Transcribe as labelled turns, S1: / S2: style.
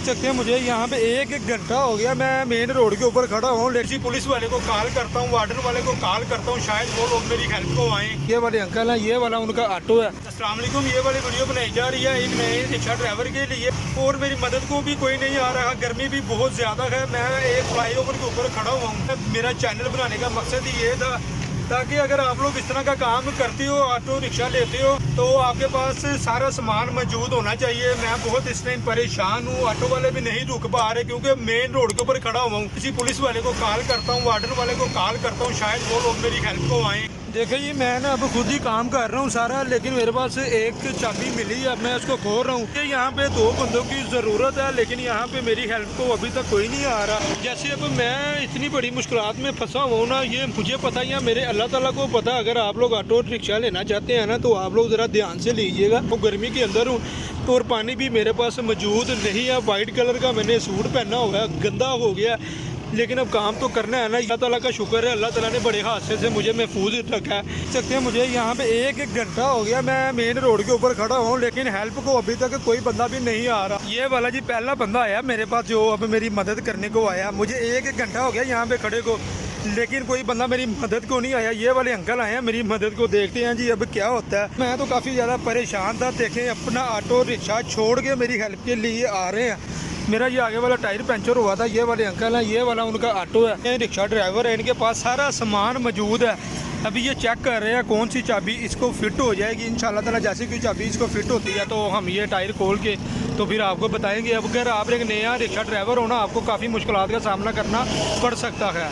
S1: सकते हैं मुझे यहाँ पे एक घंटा हो गया मैं मेन रोड के ऊपर खड़ा हूँ। लेकिन पुलिस वाले को कॉल करता हूँ, वार्डन वाले को कॉल करता हूँ, शायद वो लोग मेरी हेल्प को आए। ये वाले अंकल हैं, ये वाला उनका ऑटो है। अस्सलाम वालेकुम। ये वाली वीडियो बनाई जा रही है एक नए रिक्शा ड्राइवर के लिए और मेरी मदद को भी कोई नहीं आ रहा। गर्मी भी बहुत ज़्यादा है। मैं एक फ्लाईओवर के ऊपर खड़ा हुआ हूँ। मेरा चैनल बनाने का मकसद ही ये था ताकि अगर आप लोग इस तरह का काम करते हो, ऑटो रिक्शा लेते हो, तो आपके पास सारा सामान मौजूद होना चाहिए। मैं बहुत इस टाइम परेशान हूँ। ऑटो वाले भी नहीं रुक पा रहे क्योंकि मेन रोड के ऊपर खड़ा हुआ हूँ। किसी पुलिस वाले को कॉल करता हूँ, वार्डन वाले को कॉल करता हूँ, शायद वो लोग मेरी हेल्प को आए। देखिए जी, मैं ना अब खुद ही काम कर रहा हूँ सारा, लेकिन मेरे पास एक चाबी मिली है। अब मैं उसको खोल रहा हूँ। यहाँ पे 2 बंदों की ज़रूरत है, लेकिन यहाँ पे मेरी हेल्प को अभी तक कोई नहीं आ रहा। जैसे अब मैं इतनी बड़ी मुश्किलात में फंसा हुआ हूँ ना, ये मुझे पता ही है, मेरे अल्लाह ताला को पता। अगर आप लोग ऑटो रिक्शा लेना चाहते हैं ना, तो आप लोग ज़रा ध्यान से लीजिएगा। तो गर्मी के अंदर हूँ और पानी भी मेरे पास मौजूद नहीं है। वाइट कलर का मैंने सूट पहना हुआ है, गंदा हो गया, लेकिन अब काम तो करना है ना। अल्लाह ताला का शुक्र है, अल्लाह ताला ने बड़े हादसे से मुझे महफूज रखा है। सकते हैं मुझे यहाँ पे एक घंटा हो गया मैं मेन रोड के ऊपर खड़ा हूँ, लेकिन हेल्प को अभी तक कोई बंदा भी नहीं आ रहा। ये वाला जी पहला बंदा आया मेरे पास जो अब मेरी मदद करने को आया। मुझे एक घंटा हो गया यहाँ पे खड़े को, लेकिन कोई बंदा मेरी मदद को नहीं आया। ये वाले अंकल आए हैं मेरी मदद को, देखते हैं जी अब क्या होता है। मैं तो काफ़ी ज़्यादा परेशान था। देखें, अपना ऑटो रिक्शा छोड़ के मेरी हेल्प के लिए आ रहे हैं। मेरा ये आगे वाला टायर पंचर हुआ था। ये वाले अंकल हैं, ये वाला उनका ऑटो है। ये रिक्शा ड्राइवर है, इनके पास सारा सामान मौजूद है। अभी ये चेक कर रहे हैं कौन सी चाबी इसको फिट हो जाएगी। इंशाल्लाह ताला जैसे कोई चाबी इसको फिट होती है तो हम ये टायर खोल के तो फिर आपको बताएंगे। अब अगर आप एक नया रिक्शा ड्राइवर हो ना, आपको काफ़ी मुश्किलात का सामना करना पड़ सकता है।